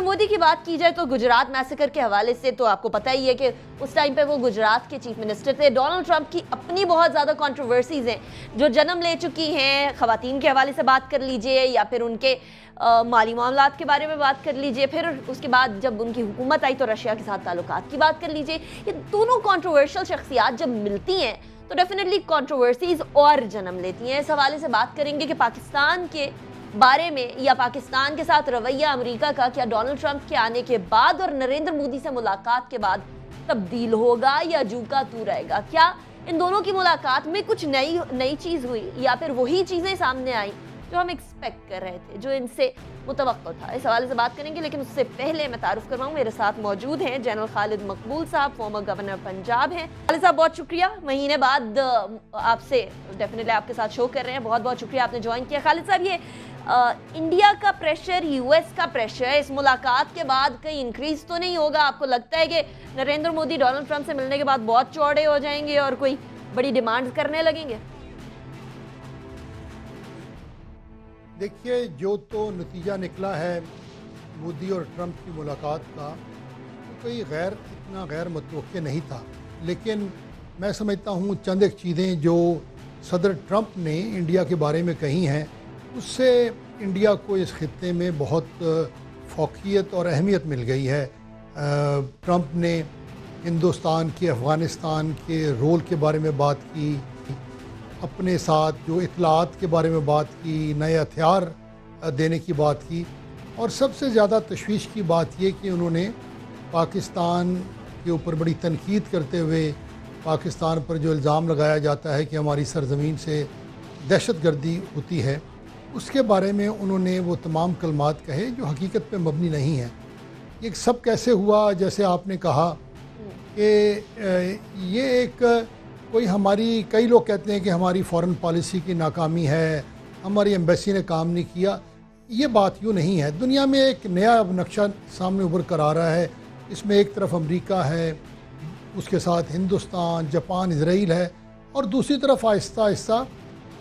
मोदी की बात की जाए तो गुजरात मैसेकर के हवाले से तो आपको पता ही है कि उस टाइम पे वो गुजरात के चीफ मिनिस्टर थे। डोनाल्ड ट्रंप की अपनी बहुत ज़्यादा कंट्रोवर्सीज हैं जो जन्म ले चुकी हैं। ख़वातीन के हवाले से बात कर लीजिए या फिर उनके माली मामलात के बारे में बात कर लीजिए, फिर उसके बाद जब उनकी हुकूमत आई तो रशिया के साथ ताल्लुकात की बात कर लीजिए। ये दोनों कंट्रोवर्शियल शख्सियात जब मिलती हैं तो डेफिनेटली कंट्रोवर्सीज और जन्म लेती हैं। इस हवाले से बात करेंगे कि पाकिस्तान के बारे में या पाकिस्तान के साथ रवैया अमेरिका का क्या डोनाल्ड ट्रंप के आने के बाद और नरेंद्र मोदी से मुलाकात के बाद तब्दील होगा या जू का तू रहेगा। क्या इन दोनों की मुलाकात में कुछ नई चीज़ हुई या फिर वही चीज़ें सामने आई जो हम एक्सपेक्ट कर रहे थे, जो इनसे मुतवक्को था। इस हवाले से बात करेंगे, लेकिन उससे पहले मैं तारुफ करवाऊँ, मेरे साथ मौजूद हैं जनरल खालिद मकबूल साहब, फॉर्मर गवर्नर पंजाब हैं। खालिद साहब बहुत शुक्रिया, महीने बाद आपसे डेफिनेटली आपके साथ शो कर रहे हैं, बहुत बहुत शुक्रिया आपने ज्वाइन किया। खालिद साहब, ये इंडिया का प्रेशर, यूएस का प्रेशर इस मुलाकात के बाद कहीं इंक्रीज तो नहीं होगा? आपको लगता है कि नरेंद्र मोदी डोनाल्ड ट्रंप से मिलने के बाद बहुत चौड़े हो जाएंगे और कोई बड़ी डिमांड्स करने लगेंगे? देखिए, जो तो नतीजा निकला है मोदी और ट्रंप की मुलाकात का, तो कोई इतना गैर मुतवक्के नहीं था। लेकिन मैं समझता हूँ चंद एक चीज़ें जो सदर ट्रंप ने इंडिया के बारे में कही हैं, उससे इंडिया को इस खित्ते में बहुत फोकियत और अहमियत मिल गई है। ट्रंप ने हिंदुस्तान के अफ़गानिस्तान के रोल के बारे में बात की, अपने साथ जो इतलात के बारे में बात की, नए हथियार देने की बात की, और सबसे ज़्यादा तशवीश की बात ये कि उन्होंने पाकिस्तान के ऊपर बड़ी तनकीद करते हुए पाकिस्तान पर जो इल्ज़ाम लगाया जाता है कि हमारी सरज़मीन से दहशतगर्दी होती है, उसके बारे में उन्होंने वो तमाम कलमात कहे जो हकीकत पे मबनी नहीं है। ये सब कैसे हुआ? जैसे आपने कहा कि ये एक कोई हमारी, कई लोग कहते हैं कि हमारी फ़ॉरेन पॉलिसी की नाकामी है, हमारी एम्बेसी ने काम नहीं किया। ये बात यूँ नहीं है। दुनिया में एक नया अब नक्शा सामने उभर कर आ रहा है। इसमें एक तरफ अमेरिका है, उसके साथ हिंदुस्तान, जापान, इजराइल है, और दूसरी तरफ आहिस्ता आहिस्ता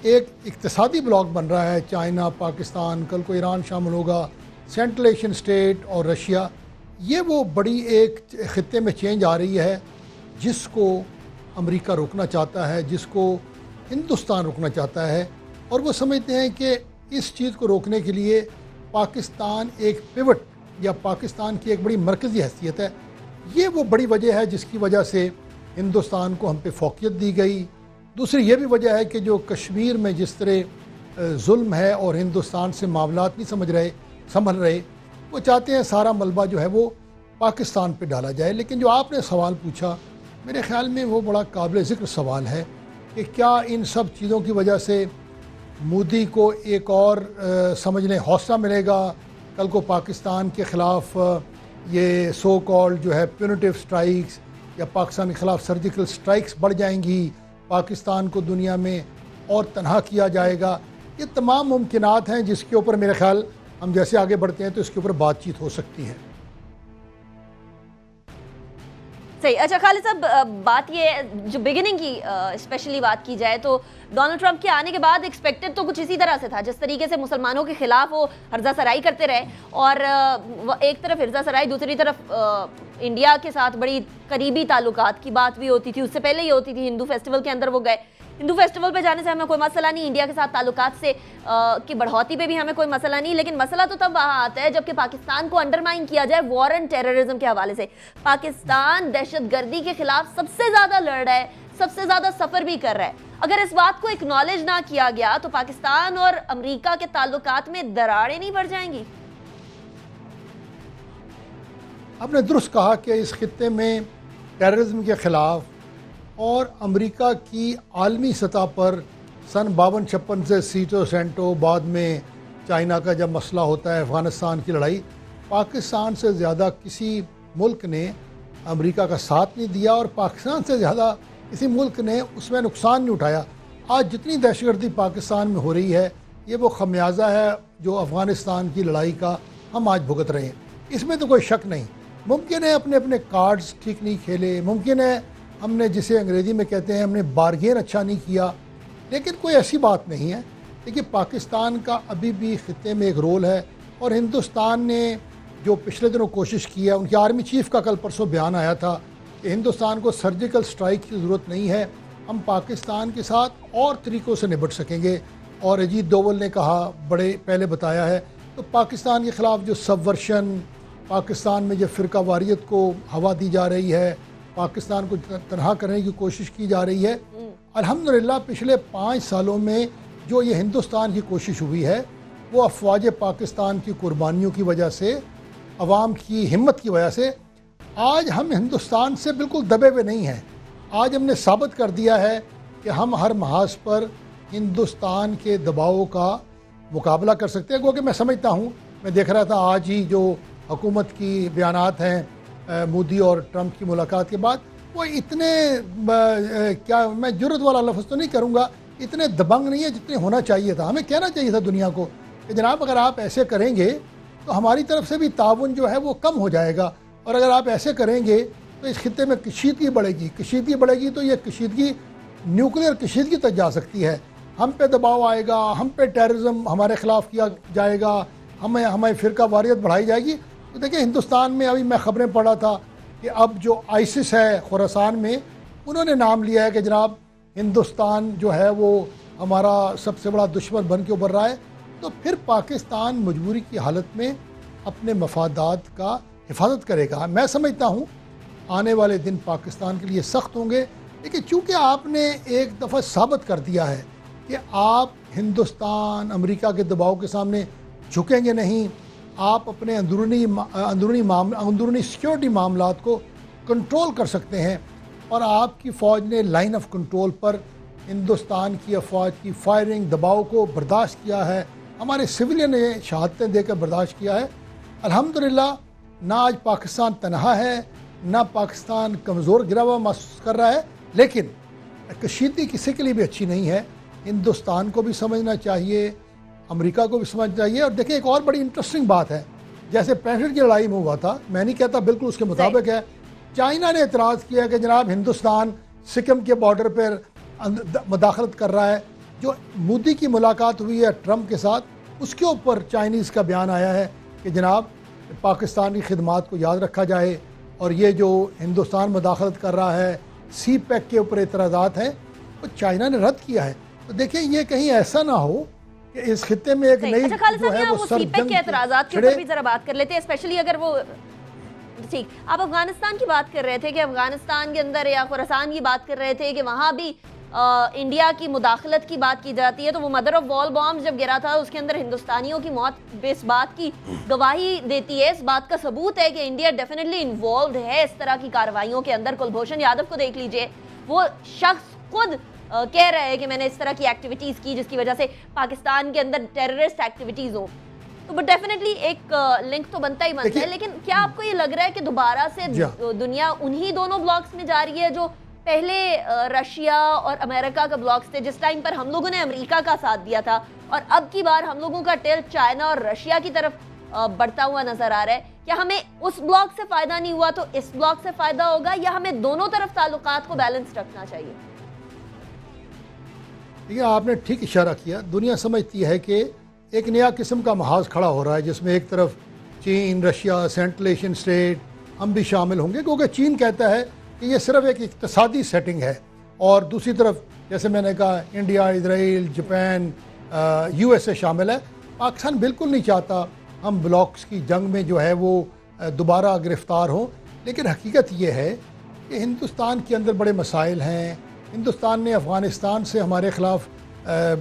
एक इक़्तिसादी ब्लॉक बन रहा है। चाइना, पाकिस्तान, कल को ईरान शामिल होगा, सेंट्रल एशियन स्टेट और रशिया। ये वो बड़ी एक ख़ित्ते में चेंज आ रही है जिसको अमेरिका रोकना चाहता है, जिसको हिंदुस्तान रोकना चाहता है, और वो समझते हैं कि इस चीज़ को रोकने के लिए पाकिस्तान एक पिवट या पाकिस्तान की एक बड़ी मरकज़ी हैसियत है। ये वो बड़ी वजह है जिसकी वजह से हिंदुस्तान को हम पे फोकियत दी गई। दूसरी ये भी वजह है कि जो कश्मीर में जिस तरह जुल्म है और हिंदुस्तान से मामलात नहीं संभल रहे, वो चाहते हैं सारा मलबा जो है वो पाकिस्तान पे डाला जाए। लेकिन जो आपने सवाल पूछा, मेरे ख़्याल में वो बड़ा काबिल ज़िक्र सवाल है कि क्या इन सब चीज़ों की वजह से मोदी को एक और समझ लें हौसला मिलेगा, कल को पाकिस्तान के ख़िलाफ़ ये सो कॉल्ड जो है प्यूनिटिव स्ट्राइक्स या पाकिस्तान के ख़िलाफ़ सर्जिकल स्ट्राइक्स बढ़ जाएंगी, पाकिस्तान को दुनिया में और तनहा किया जाएगा। ये तमाम मुमकिनात हैं जिसके ऊपर मेरे ख्याल हम जैसे आगे बढ़ते हैं तो इसके ऊपर बातचीत हो सकती है। सही। अच्छा खालिद साहब, बात ये जो बिगिनिंग की स्पेशली बात की जाए तो डोनाल्ड ट्रंप के आने के बाद एक्सपेक्टेड तो कुछ इसी तरह से था, जिस तरीके से मुसलमानों के खिलाफ वो हर्जा सराई करते रहे, और एक तरफ हर्जा सराई, दूसरी तरफ इंडिया के साथ बड़ी करीबी ताल्लुकात की बात भी होती थी। उससे पहले ही होती थी, हिंदू फेस्टिवल के अंदर वो गए। हिंदू फेस्टिवल पे जाने से हमें कोई मसला नहीं, इंडिया के साथ ताल्लुकात से की बढ़ोतरी पे भी हमें कोई मसला नहीं, लेकिन मसला तो तब वहाँ आता है जबकि पाकिस्तान को अंडरमाइन किया जाए वॉर एंड टेररिज्म के हवाले से। पाकिस्तान दहशतगर्दी के खिलाफ सबसे ज़्यादा लड़ रहा है, सबसे ज़्यादा सफ़र भी कर रहा है। अगर इस बात को एक्नॉलेज ना किया गया तो पाकिस्तान और अमेरिका के ताल्लुकात में दरारें नहीं बढ़ जाएंगी? आपने दुरुस्त कहा कि इस खित्ते में टेररिज्म के ख़िलाफ़ और अमेरिका की आलमी सतह पर सन 52-56 से सीटो सेंटो, बाद में चाइना का जब मसला होता है, अफ़गानिस्तान की लड़ाई, पाकिस्तान से ज़्यादा किसी मुल्क ने अमेरिका का साथ नहीं दिया और पाकिस्तान से ज़्यादा किसी मुल्क ने उसमें नुकसान नहीं उठाया। आज जितनी दहशतगर्दी पाकिस्तान में हो रही है, ये वो खमियाजा है जो अफ़गानिस्तान की लड़ाई का हम आज भुगत रहे हैं, इसमें तो कोई शक नहीं। मुमकिन है अपने अपने कार्ड्स ठीक नहीं खेले, मुमकिन है हमने, जिसे अंग्रेज़ी में कहते हैं, हमने बारगेन अच्छा नहीं किया, लेकिन कोई ऐसी बात नहीं है। देखिए, पाकिस्तान का अभी भी खित्ते में एक रोल है और हिंदुस्तान ने जो पिछले दिनों कोशिश की है, उनकी आर्मी चीफ का कल परसों बयान आया था कि हिंदुस्तान को सर्जिकल स्ट्राइक की ज़रूरत नहीं है, हम पाकिस्तान के साथ और तरीक़ों से निपट सकेंगे। और अजीत डोवल ने कहा, बड़े पहले बताया है, तो पाकिस्तान के ख़िलाफ़ जो सबवर्शन, पाकिस्तान में जो फ़िरका वारियत को हवा दी जा रही है, पाकिस्तान को तनहा करने की कोशिश की जा रही है, अल्हम्दुलिल्लाह पिछले 5 सालों में जो ये हिंदुस्तान की कोशिश हुई है वो अफवाज पाकिस्तान की कुर्बानियों की वजह से, अवाम की हिम्मत की वजह से आज हम हिंदुस्तान से बिल्कुल दबे हुए नहीं हैं। आज हमने साबित कर दिया है कि हम हर महाज पर हिंदुस्तान के दबाव का मुकाबला कर सकते हैं। क्योंकि मैं समझता हूँ, मैं देख रहा था आज ही जो हुकूमत की बयानात हैं मोदी और ट्रंप की मुलाकात के बाद, वो इतने क्या, मैं जुर्रत वाला लफ्ज़ तो नहीं करूँगा, इतने दबंग नहीं है जितने होना चाहिए था। हमें कहना चाहिए था दुनिया को कि जनाब अगर आप ऐसे करेंगे तो हमारी तरफ से भी ताउन जो है वो कम हो जाएगा, और अगर आप ऐसे करेंगे तो इस खित्ते में कशीदगी बढ़ेगी। कशीदगी बढ़ेगी तो ये कशीदगी न्यूक्लियर कशीदगी तक जा सकती है। हम पे दबाव आएगा, हम पे टेररिज्म हमारे ख़िलाफ़ किया जाएगा, हमें फ़िरका वारियत बढ़ाई जाएगी। तो देखिए हिंदुस्तान में अभी मैं ख़बरें पढ़ रहा था कि अब जो आईसिस है खुरासान में, उन्होंने नाम लिया है कि जनाब हिंदुस्तान जो है वो हमारा सबसे बड़ा दुश्मन बन के उभर रहा है। तो फिर पाकिस्तान मजबूरी की हालत में अपने मफादात का हिफाजत करेगा। मैं समझता हूँ आने वाले दिन पाकिस्तान के लिए सख्त होंगे, लेकिन चूँकि आपने एक दफ़ा साबित कर दिया है कि आप हिंदुस्तान अमेरिका के दबाव के सामने झुकेंगे नहीं, आप अपने अंदरूनी सिक्योरिटी मामलात को कंट्रोल कर सकते हैं, और आपकी फ़ौज ने लाइन ऑफ कंट्रोल पर हिंदुस्तान की अफवाज की फायरिंग दबाव को बर्दाश्त किया है, हमारे सिविलियन ने शहादतें देकर बर्दाश्त किया है। अल्हम्दुलिल्लाह ना आज पाकिस्तान तनहा है, ना पाकिस्तान कमज़ोर गिरा हुआ महसूस कर रहा है, लेकिन कशीदगी किसी के लिए भी अच्छी नहीं है। हिंदुस्तान को भी समझना चाहिए, अमेरिका को भी समझना चाहिए। और देखिए एक और बड़ी इंटरेस्टिंग बात है, जैसे 65 की लड़ाई में हुआ था, मैं नहीं कहता बिल्कुल उसके मुताबिक है, चाइना ने एतराज़ किया कि जनाब हिंदुस्तान सिक्किम के बॉर्डर पर मदाखलत कर रहा है। जो मोदी की मुलाकात हुई है ट्रंप के साथ, उसके ऊपर चाइनीज़ का बयान आया है कि जनाब पाकिस्तान की खिदमात को याद रखा जाए, और ये जो हिंदुस्तान मदाखलत कर रहा है, सी पैक के ऊपर एतराज़ात हैं, तो चाइना ने रद्द किया है। तो देखिए ये कहीं ऐसा ना हो कि इस खित्ते में एक नई जो है वो सीपेक के एतराज़ात के ऊपर भी जरा बात कर लेते हैं, स्पेशली अगर वो, ठीक, आप अफगानिस्तान की बात कर रहे थे कि अफगानिस्तान के अंदर या खुरासान की बात कर रहे थे कि वहाँ भी इंडिया की मुदाखलत की बात की जाती है। तो वो मदर ऑफ वॉल बॉम्ब जब गिरा था उसके अंदर हिंदुस्तानियों की मौत इस बात की गवाही देती है, इस बात का सबूत है कि इंडिया डेफिनेटली इन्वॉल्व है इस तरह की कार्रवाइयों के अंदर। कुलभूषण यादव को देख लीजिए, वो शख्स खुद कह रहा है कि मैंने इस तरह की एक्टिविटीज़ की जिसकी वजह से पाकिस्तान के अंदर टेररिस्ट एक्टिविटीज़ हो। तो बट डेफिनेटली एक लिंक तो बनता ही बनता है। लेकिन क्या आपको ये लग रहा है कि दोबारा से दुनिया उन्हीं दोनों ब्लॉक्स में जा रही है जो पहले रशिया और अमेरिका का ब्लॉक्स थे, जिस टाइम पर हम लोगों ने अमेरिका का साथ दिया था, और अब की बार हम लोगों का टेल चाइना और रशिया की तरफ बढ़ता हुआ नजर आ रहा है? क्या हमें उस ब्लॉक से फायदा नहीं हुआ तो इस ब्लॉक से फायदा होगा, या हमें दोनों तरफ ताल्लुकात को बैलेंस रखना चाहिए? देखिए आपने ठीक इशारा किया। दुनिया समझती है कि एक नया किस्म का महाज खड़ा हो रहा है, जिसमें एक तरफ चीन, रशिया, सेंट्रल एशियन स्टेट, हम भी शामिल होंगे, क्योंकि चीन कहता है कि ये सिर्फ एक इक़्तिसादी सेटिंग है, और दूसरी तरफ जैसे मैंने कहा इंडिया, इजराइल, जापान, यूएसए शामिल है। पाकिस्तान बिल्कुल नहीं चाहता हम ब्लॉक्स की जंग में जो है वो दोबारा गिरफ़्तार हों। लेकिन हकीकत ये है कि हिंदुस्तान के अंदर बड़े मसाइल हैं। हिंदुस्तान ने अफ़गानिस्तान से हमारे ख़िलाफ़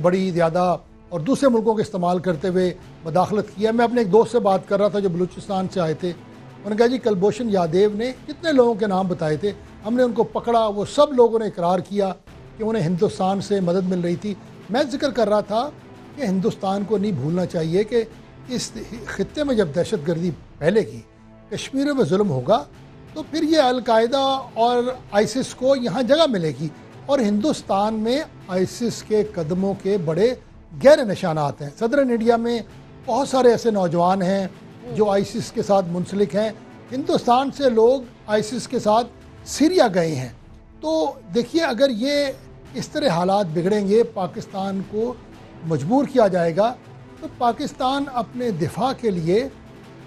बड़ी ज़्यादा और दूसरे मुल्कों के इस्तेमाल करते हुए मदाखलत किया। मैं अपने एक दोस्त से बात कर रहा था जो बलूचिस्तान से आए थे, उन्होंने कहा जी कुलभूषण यादव ने जितने लोगों के नाम बताए थे हमने उनको पकड़ा, वो सब लोगों ने इकरार किया कि उन्हें हिंदुस्तान से मदद मिल रही थी। मैं जिक्र कर रहा था कि हिंदुस्तान को नहीं भूलना चाहिए कि इस खित्ते में जब दहशत गर्दी फैलेगी, कश्मीर में जुल्म होगा, तो फिर ये अलकायदा और आईसिस को यहाँ जगह मिलेगी। और हिंदुस्तान में आईसिस के कदमों के बड़े गहरे निशानात हैं। सदरन इंडिया में बहुत सारे ऐसे नौजवान हैं जो आईसिस के साथ मुंसलिक हैं। हिंदुस्तान से लोग आईसिस के साथ सीरिया गए हैं। तो देखिए अगर ये इस तरह हालात बिगड़ेंगे, पाकिस्तान को मजबूर किया जाएगा, तो पाकिस्तान अपने दिफा के लिए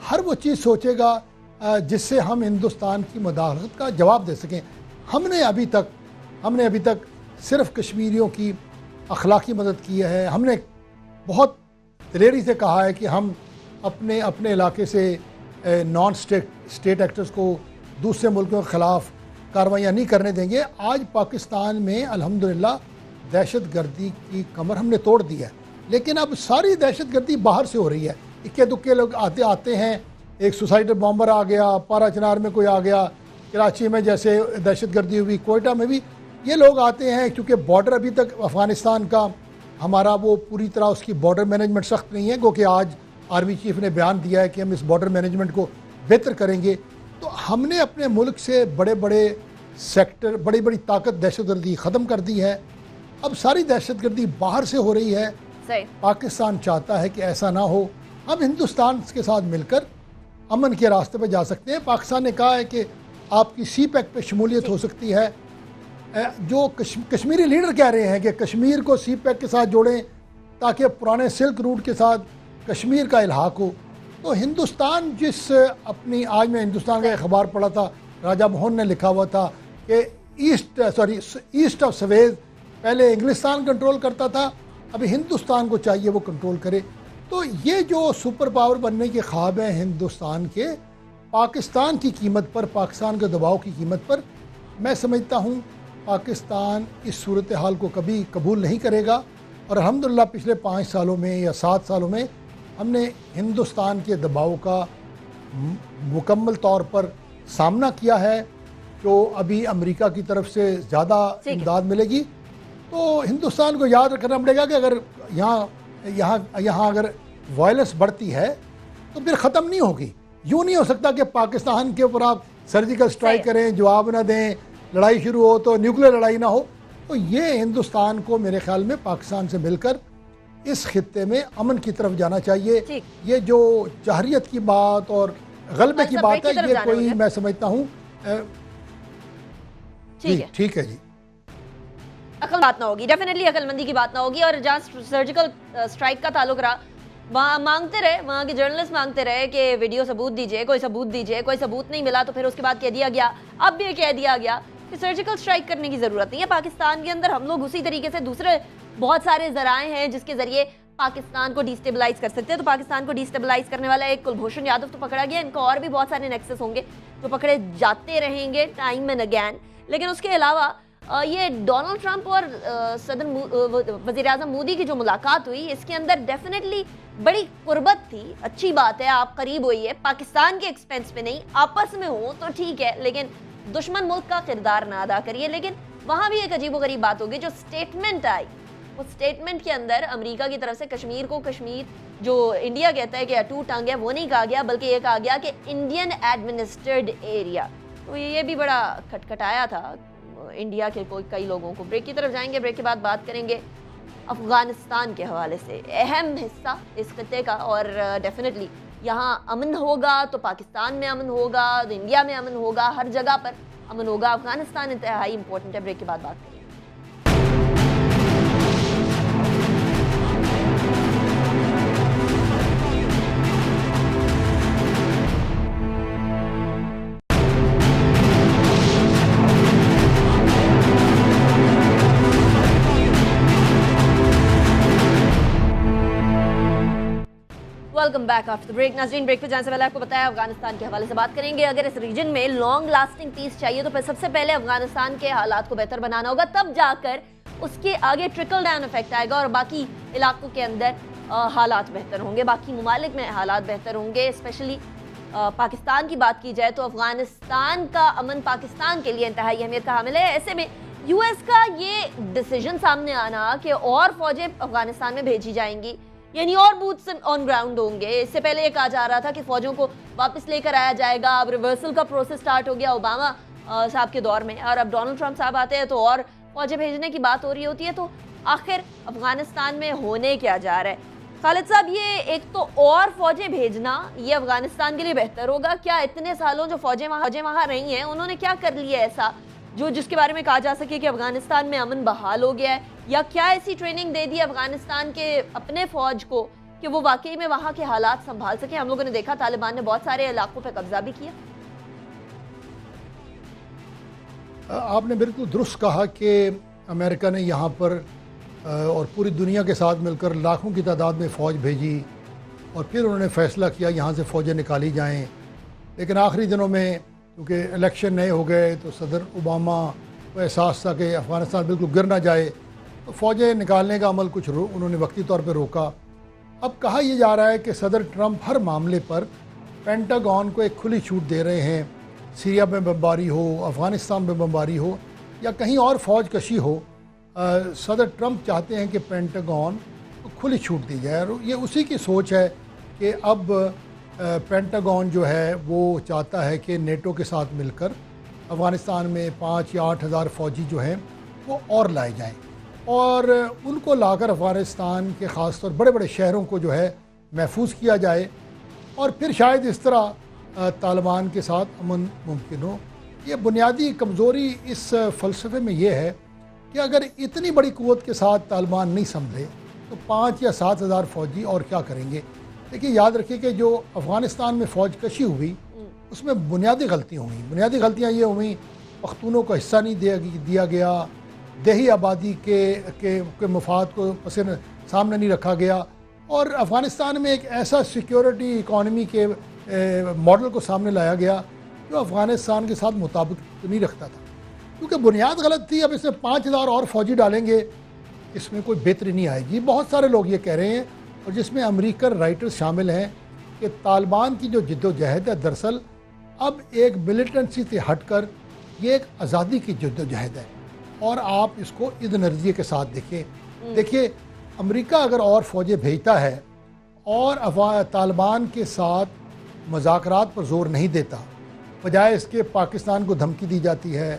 हर वो चीज़ सोचेगा जिससे हम हिंदुस्तान की मुदाखलत का जवाब दे सकें। हमने अभी तक सिर्फ कश्मीरियों की अखलाकी मदद की है। हमने बहुत दिलेरी से कहा है कि हम अपने अपने इलाके से नॉन स्टेट एक्टर्स को दूसरे मुल्कों के ख़िलाफ़ कार्रवाइयाँ नहीं करने देंगे। आज पाकिस्तान में अल्हम्दुलिल्लाह दहशत गर्दी की कमर हमने तोड़ दी है, लेकिन अब सारी दहशत गर्दी बाहर से हो रही है। इक्के दुक्के लोग आते हैं, एक सुसाइडल बॉम्बर आ गया, पारा चनार में कोई आ गया, कराची में जैसे दहशत गर्दी हुई, कोयटा में भी ये लोग आते हैं। क्योंकि बॉर्डर अभी तक अफ़गानिस्तान का हमारा वो पूरी तरह उसकी बॉर्डर मैनेजमेंट सख्त नहीं है, क्योंकि आज आर्मी चीफ ने बयान दिया है कि हम इस बॉर्डर मैनेजमेंट को बेहतर करेंगे। तो हमने अपने मुल्क से बड़े बड़े सेक्टर, बड़ी बड़ी ताकत दहशत गर्दी ख़त्म कर दी है। अब सारी दहशत गर्दी बाहर से हो रही है। सही। पाकिस्तान चाहता है कि ऐसा ना हो। हम हिंदुस्तान के साथ मिलकर अमन के रास्ते पर जा सकते हैं। पाकिस्तान ने कहा है कि आपकी सी पैक पर शमूलियत हो सकती है। जो कश्मीरी लीडर कह रहे हैं कि कश्मीर को सी पैक के साथ जोड़ें ताकि पुराने सिल्क रूट के साथ कश्मीर का इल्हाक हो। तो हिंदुस्तान आज मैं हिंदुस्तान का अखबार पढ़ा था, राजा मोहन ने लिखा हुआ था कि ईस्ट ऑफ सवेज पहले इंग्लिस्तान कंट्रोल करता था, अभी हिंदुस्तान को चाहिए वो कंट्रोल करे। तो ये जो सुपर पावर बनने के ख्वाब हैं हिंदुस्तान के, पाकिस्तान की कीमत पर, पाकिस्तान के दबाव की कीमत पर, मैं समझता हूँ पाकिस्तान इस सूरत हाल को कभी कबूल नहीं करेगा। और अल्हम्दुलिल्लाह पिछले 5 सालों में या 7 सालों में हमने हिंदुस्तान के दबाव का मुकम्मल तौर पर सामना किया है। जो अभी अमेरिका की तरफ से ज़्यादा इमदाद मिलेगी, तो हिंदुस्तान को याद रखना पड़ेगा कि अगर यहाँ अगर वायलेंस बढ़ती है तो फिर ख़त्म नहीं होगी। यूँ नहीं हो सकता कि पाकिस्तान के ऊपर आप सर्जिकल स्ट्राइक करें, जवाब ना दें, लड़ाई शुरू हो तो न्यूक्लियर लड़ाई ना हो। तो ये हिंदुस्तान को मेरे ख्याल में पाकिस्तान से मिलकर इस खित्ते में अमन की तरफ जाना चाहिए। ये जो जहरियत की बात और गलबे की बात है, ये कोई मैं समझता हूँ ठीक है जी, अकल बात ना होगी, डेफिनेटली अकलमंदी की बात ना होगी। और जहाँ सर्जिकल स्ट्राइक का ताल्लुक रहा, वहाँ मांगते रहे, वहाँ के जर्नलिस्ट मांगते रहे कि वीडियो सबूत दीजिए, कोई सबूत दीजिए, कोई सबूत नहीं मिला तो फिर उसके बाद कह दिया गया, अब भी कह दिया गया कि सर्जिकल स्ट्राइक करने की ज़रूरत नहीं है पाकिस्तान के अंदर। हम लोग उसी तरीके से दूसरे बहुत सारे ज़राए हैं जिसके ज़रिए पाकिस्तान को डिस्टेबलाइज कर सकते हैं। तो पाकिस्तान को डिस्टेबलाइज करने वाला एक कुलभूषण यादव तो पकड़ा गया, इनका और भी बहुत सारे नेक्सस होंगे जो पकड़े जाते रहेंगे टाइम एंड अगैन। लेकिन उसके अलावा ये डोनाल्ड ट्रंप और वज़ीर आज़म मोदी की जो मुलाकात हुई, इसके अंदर डेफिनेटली बड़ी कुर्बत थी। अच्छी बात है, आप करीब हुई है, पाकिस्तान के एक्सपेंस पे नहीं, आपस में हो तो ठीक है, लेकिन दुश्मन मुल्क का किरदार ना अदा करिए। लेकिन वहाँ भी एक अजीबोगरीब बात होगी, जो स्टेटमेंट आई, उस स्टेटमेंट के अंदर अमेरिका की तरफ से कश्मीर को, कश्मीर जो इंडिया कहता है कि अटूट टांग है, वो नहीं कहा गया, बल्कि ये कहा गया कि इंडियन एडमिनिस्ट्रेड एरिया। तो ये भी बड़ा खटखटाया था इंडिया के कई लोगों को। ब्रेक की तरफ जाएंगे, ब्रेक के बाद बात करेंगे अफगानिस्तान के हवाले से, अहम हिस्सा इस खत्ते का। और डेफिनेटली यहाँ अमन होगा तो पाकिस्तान में अमन होगा, इंडिया में अमन होगा, हर जगह पर अमन होगा। अफगानिस्तान इंतहाई इंपॉर्टेंट है। ब्रेक के बाद बात करेंगे। Welcome back after break. नाज़रीन, ब्रेक पे जाने से पहले आपको बताया अफगानिस्तान के हवाले से बात करेंगे। अगर इस रीजन में लॉन्ग लास्टिंग पीस चाहिए तो फिर सबसे पहले अफगानिस्तान के हालात को बेहतर बनाना होगा, तब जाकर उसके आगे ट्रिकल डाउन इफेक्ट आएगा और बाकी इलाकों के अंदर हालात बेहतर होंगे, बाकी ममालिक में हालात बेहतर होंगे। स्पेशली पाकिस्तान की बात की जाए तो अफगानिस्तान का अमन पाकिस्तान के लिए इंतहाई अहमियत का हामिल है। ऐसे में यूएस का ये डिसीजन सामने आना कि और फौजें अफगानिस्तान में भेजी जाएंगी, यानी और बूथ्स ऑन ग्राउंड होंगे। इससे पहले ये कहा जा रहा था कि फौजों को वापस लेकर आया जाएगा, अब रिवर्सल का प्रोसेस स्टार्ट हो गया ओबामा साहब के दौर में, और अब डोनाल्ड ट्रंप साहब आते हैं तो और फौजें भेजने की बात हो रही होती है। तो आखिर अफगानिस्तान में होने क्या जा रहा है? खालिद साहब, ये एक तो और फौजें भेजना ये अफगानिस्तान के लिए बेहतर होगा क्या? इतने सालों जो फौजें वहाँ रही हैं, उन्होंने क्या कर लिया ऐसा जिसके बारे में कहा जा सके कि अफगानिस्तान में अमन बहाल हो गया है? या क्या ऐसी ट्रेनिंग दे दी अफगानिस्तान के अपने फौज को कि वो वाकई में वहाँ के हालात संभाल सके? हम लोगों ने देखा तालिबान ने बहुत सारे इलाकों पर कब्जा भी किया। आपने बिल्कुल दुरुस्त कहा कि अमेरिका ने यहाँ पर और पूरी दुनिया के साथ मिलकर लाखों की तादाद में फ़ौज भेजी और फिर उन्होंने फ़ैसला किया यहाँ से फ़ौजें निकाली जाएं। लेकिन आखिरी दिनों में क्योंकि इलेक्शन नए हो गए तो सदर ओबामा को एहसास था कि अफ़गानिस्तान बिल्कुल गिर ना जाए, तो फ़ौजें निकालने का अमल कुछ उन्होंने वक्ती तौर पर रोका। अब कहा यह जा रहा है कि सदर ट्रंप हर मामले पर पेंटागन को एक खुली छूट दे रहे हैं। सीरिया में बमबारी हो, अफ़गानिस्तान में बमबारी हो या कहीं और फ़ौज कशी हो, सदर ट्रंप चाहते हैं कि पेंटागन को खुली छूट दी जाए। और ये उसी की सोच है कि अब पेंटागन जो है वो चाहता है कि नेटो के साथ मिलकर अफ़गानिस्तान में 5 या 8 हज़ार फ़ौजी जो हैं वो और लाए जाएं और उनको लाकर अफ़गानिस्तान के ख़ास तौर बड़े बड़े शहरों को जो है महफूज किया जाए और फिर शायद इस तरह तालिबान के साथ अमन मुमकिन हो। ये बुनियादी कमज़ोरी इस फ़लसफ़े में ये है कि अगर इतनी बड़ी क़ुव्वत के साथ तालिबान नहीं संभले तो 5 या 7 हज़ार फ़ौजी और क्या करेंगे। देखिए, याद रखिए कि जो अफ़गानिस्तान में फ़ौज कशी हुई उसमें बुनियादी गलतियाँ हुई। बुनियादी गलतियाँ ये हुई, पख्तूनों को हिस्सा नहीं दिया गया, देही आबादी के मफाद को सामने नहीं रखा गया और अफ़गानिस्तान में एक ऐसा सिक्योरिटी इकॉनमी के मॉडल को सामने लाया गया जो अफ़गानिस्तान के साथ मुताबिक नहीं रखता था, क्योंकि बुनियाद गलत थी। अब इसमें 5 हज़ार और फ़ौजी डालेंगे, इसमें कोई बेहतरी नहीं आएगी। बहुत सारे लोग ये कह रहे हैं और जिसमें अमेरिकन राइटर्स शामिल हैं कि तालिबान की जो जद्दोजहद है दरअसल अब एक मिलिटेंसी से हटकर ये एक आज़ादी की जद्दोजहद है और आप इसको इस नज़रिए के साथ देखिए अमेरिका अगर और फ़ौजें भेजता है और तालिबान के साथ मुज़ाकरात पर ज़ोर नहीं देता, बजाय इसके पाकिस्तान को धमकी दी जाती है,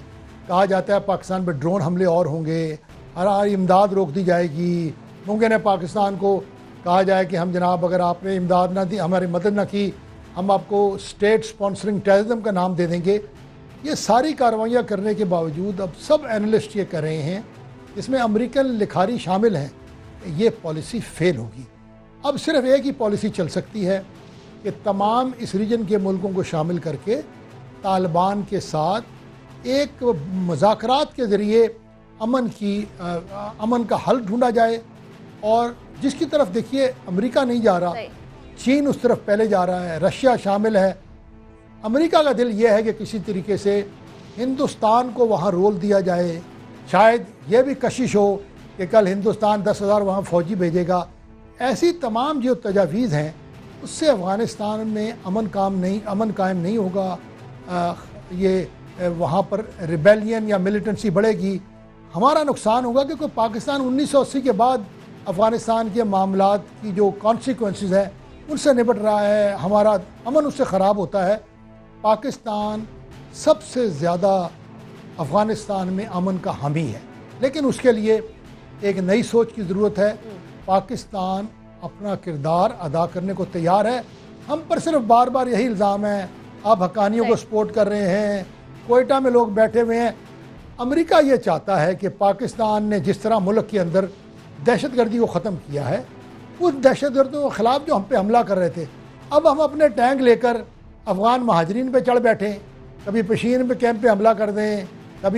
कहा जाता है पाकिस्तान पर ड्रोन हमले और होंगे, हमारी इमदाद रोक दी जाएगी, मुमकिन है पाकिस्तान को कहा जाए कि हम जनाब अगर आपने इमदाद ना दी, हमारी मदद ना की, हम आपको स्टेट स्पॉन्सरिंग टेररिज्म का नाम दे देंगे। ये सारी कार्रवाइयाँ करने के बावजूद अब सब एनालिस्ट ये कर रहे हैं, इसमें अमेरिकन लिखारी शामिल हैं, ये पॉलिसी फेल होगी। अब सिर्फ एक ही पॉलिसी चल सकती है कि तमाम इस रीजन के मुल्कों को शामिल करके तालिबान के साथ एक मुज़ाकरात के ज़रिए अमन का हल ढूंढा जाए। और जिसकी तरफ देखिए अमेरिका नहीं जा रहा, चीन उस तरफ पहले जा रहा है, रशिया शामिल है। अमेरिका का दिल ये है कि किसी तरीके से हिंदुस्तान को वहाँ रोल दिया जाए, शायद ये भी कशिश हो कि कल हिंदुस्तान 10 हज़ार वहाँ फ़ौजी भेजेगा। ऐसी तमाम जो तजावीज़ हैं उससे अफ़गानिस्तान में अमन कायम नहीं होगा। ये वहाँ पर रिबेलियन या मिलिटेंसी बढ़ेगी, हमारा नुकसान होगा, क्योंकि पाकिस्तान 1980 के बाद अफ़गानिस्तान के मामलात की जो कॉन्सिक्वेंसेस हैं उनसे निपट रहा है, हमारा अमन उससे ख़राब होता है। पाकिस्तान सबसे ज़्यादा अफ़गानिस्तान में अमन का हामी है, लेकिन उसके लिए एक नई सोच की ज़रूरत है। पाकिस्तान अपना किरदार अदा करने को तैयार है। हम पर सिर्फ बार बार यही इल्ज़ाम है, आप हक़ानियों को सपोर्ट कर रहे हैं, कोयटा में लोग बैठे हुए हैं। अमेरिका ये चाहता है कि पाकिस्तान ने जिस तरह मुल्क के अंदर दहशतगर्दी को ख़त्म किया है, उस दहशतगर्दियों के ख़िलाफ़ जो हम पे हमला कर रहे थे, अब हम अपने टैंक लेकर अफ़गान महाजरीन पे चढ़ बैठें, कभी पेशीन पे कैंप पे हमला कर दें,